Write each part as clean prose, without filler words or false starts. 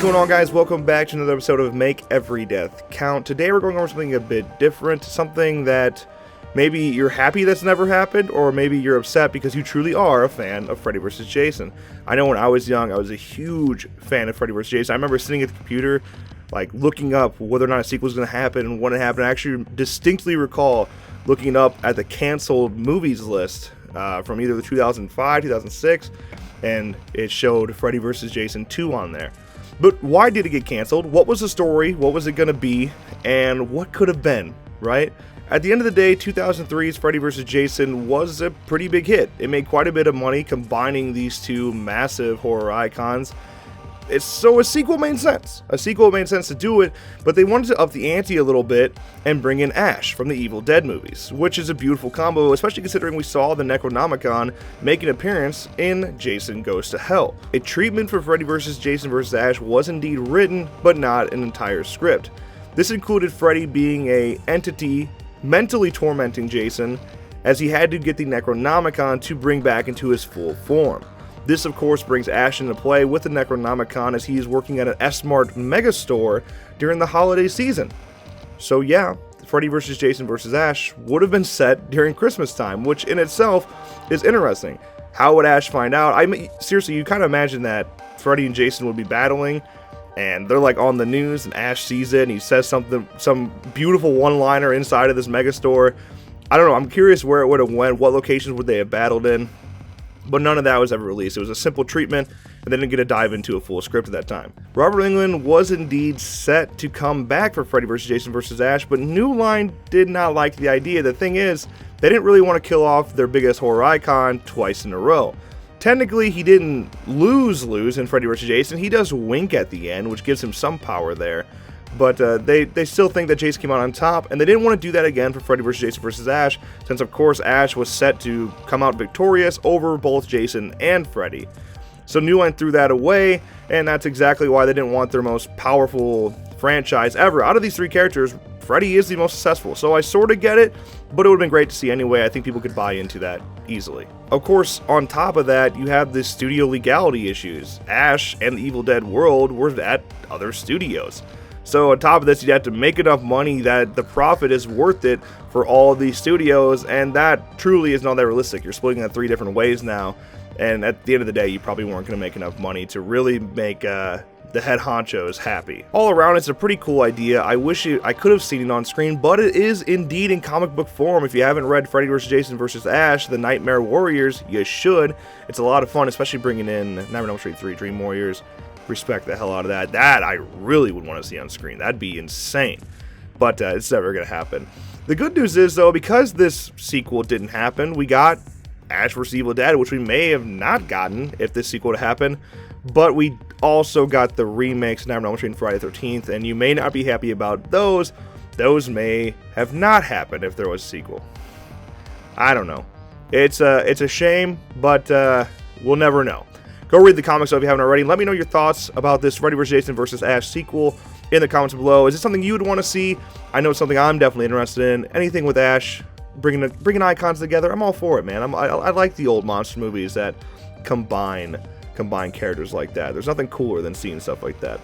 going on, guys? Welcome back to another episode of Make Every Death Count. Today we're going over something a bit different, something that maybe you're happy that's never happened, or maybe you're upset because you truly are a fan of Freddy vs. Jason. I know when I was young, I was a huge fan of Freddy vs. Jason. I remember sitting at the computer, like, looking up whether or not a sequel was going to happen and when it happened. I actually distinctly recall looking up at the canceled movies list from either the 2005, 2006, and it showed Freddy vs. Jason 2 on there. But why did it get canceled? What was the story? What was it going to be? And what could have been, right? At the end of the day, 2003's Freddy vs. Jason was a pretty big hit. It made quite a bit of money combining these two massive horror icons. So a sequel made sense. A sequel made sense to do it, but they wanted to up the ante a little bit and bring in Ash from the Evil Dead movies, which is a beautiful combo, especially considering we saw the Necronomicon make an appearance in Jason Goes to Hell. A treatment for Freddy vs. Jason vs. Ash was indeed written, but not an entire script. This included Freddy being an entity mentally tormenting Jason, as he had to get the Necronomicon to bring back into his full form. This, of course, brings Ash into play with the Necronomicon as he is working at an S-Mart megastore during the holiday season. So yeah, Freddy vs. Jason vs. Ash would have been set during Christmas time, which in itself is interesting. How would Ash find out? I mean, seriously, you kind of imagine that Freddy and Jason would be battling, and they're like on the news, and Ash sees it, and he says something, some beautiful one-liner inside of this megastore. I don't know, I'm curious where it would have went, what locations would they have battled in. But none of that was ever released. It was a simple treatment, and they didn't get to dive into a full script at that time. Robert Englund was indeed set to come back for Freddy vs. Jason vs. Ash, but New Line did not like the idea. The thing is, they didn't really want to kill off their biggest horror icon twice in a row. Technically, he didn't lose in Freddy vs. Jason. He does wink at the end, which gives him some power there. But they still think that Jason came out on top, and they didn't want to do that again for Freddy vs. Jason vs. Ash, since of course Ash was set to come out victorious over both Jason and Freddy. So New Line threw that away, and that's exactly why they didn't want their most powerful franchise ever. Out of these three characters, Freddy is the most successful, so I sort of get it, but it would have been great to see anyway. I think people could buy into that easily. Of course, on top of that, you have the studio legality issues. Ash and the Evil Dead world were at other studios. So on top of this, you'd have to make enough money that the profit is worth it for all of these studios, and that truly is not that realistic. You're splitting that three different ways now, and at the end of the day, you probably weren't going to make enough money to really make the head honchos happy. All around, it's a pretty cool idea. I wish I could have seen it on screen, but it is indeed in comic book form. If you haven't read Freddy vs. Jason vs. Ash, The Nightmare Warriors, you should. It's a lot of fun, especially bringing in Nightmare on Elm Street 3 Dream Warriors. Respect the hell out of that. That I really would want to see on screen. That'd be insane. But it's never going to happen. The good news is, though, because this sequel didn't happen, we got Ash vs. Evil Dead, which we may have not gotten if this sequel had happened. But we also got the remakes of Nightmare on Elm Street and Friday the 13th, and you may not be happy about those. Those may have not happened if there was a sequel. I don't know. It's a shame, but we'll never know. Go read the comics if you haven't already. Let me know your thoughts about this Freddy vs. Jason vs. Ash sequel in the comments below. Is it something you would want to see? I know it's something I'm definitely interested in. Anything with Ash, bringing icons together, I'm all for it, man. I like the old monster movies that combine characters like that. There's nothing cooler than seeing stuff like that.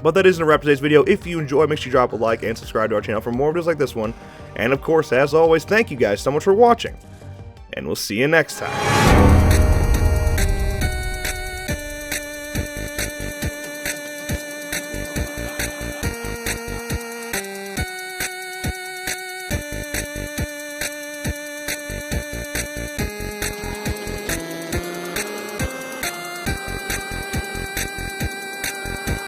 But that isn't a wrap for today's video. If you enjoyed, make sure you drop a like and subscribe to our channel for more videos like this one. And of course, as always, thank you guys so much for watching. And we'll see you next time.